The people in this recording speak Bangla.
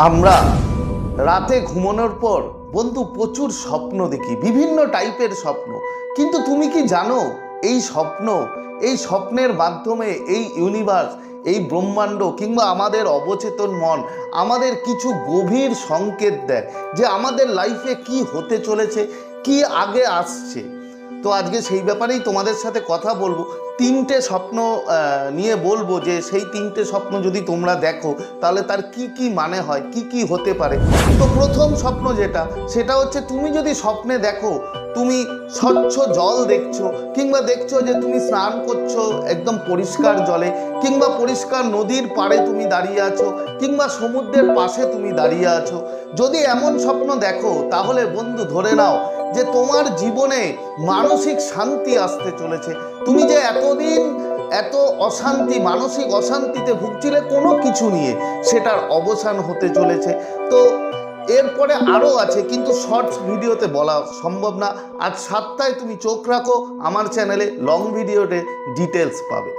আমরা রাতে ঘুমানোর পর বন্ধু প্রচুর স্বপ্ন দেখি, বিভিন্ন টাইপের স্বপ্ন। কিন্তু তুমি কি জানো এই স্বপ্নের মাধ্যমে এই ইউনিভার্স, এই ব্রহ্মাণ্ড কিংবা আমাদের অবচেতন মন আমাদের কিছু গভীর সংকেত দেয় যে আমাদের লাইফে কি হতে চলেছে, কি আগে আসছে। তো আজকে সেই ব্যাপারেই তোমাদের সাথে কথা বলবো। তিনটে স্বপ্ন নিয়ে বলবো যে সেই তিনটে স্বপ্ন যদি তোমরা দেখো তাহলে তার কি কি মানে হয়, কি কি হতে পারে। তো প্রথম স্বপ্ন সেটা হচ্ছে, তুমি যদি স্বপ্নে দেখো তুমি স্বচ্ছ জল দেখছো, কিংবা দেখছো যে তুমি স্নান করছো একদম পরিষ্কার জলে, কিংবা পরিষ্কার নদীর পাড়ে তুমি দাঁড়িয়ে আছো, কিংবা সমুদ্রের পাশে তুমি দাঁড়িয়ে আছো। যদি এমন স্বপ্ন দেখো তাহলে বন্ধু ধরে নাও যে তোমার জীবনে মানসিক শান্তি আসতে চলেছে। তুমি যে এতদিন এত মানসিক অশান্তিতে ভুগছিলে কোনো কিছু নিয়ে, সেটার অবসান হতে চলেছে। তো এরপরে আরও আছে, কিন্তু শর্টস ভিডিওতে বলা সম্ভব না। আজ 7টায় তুমি চোখ রাখো আমার চ্যানেলে, লং ভিডিওতে ডিটেলস পাবে।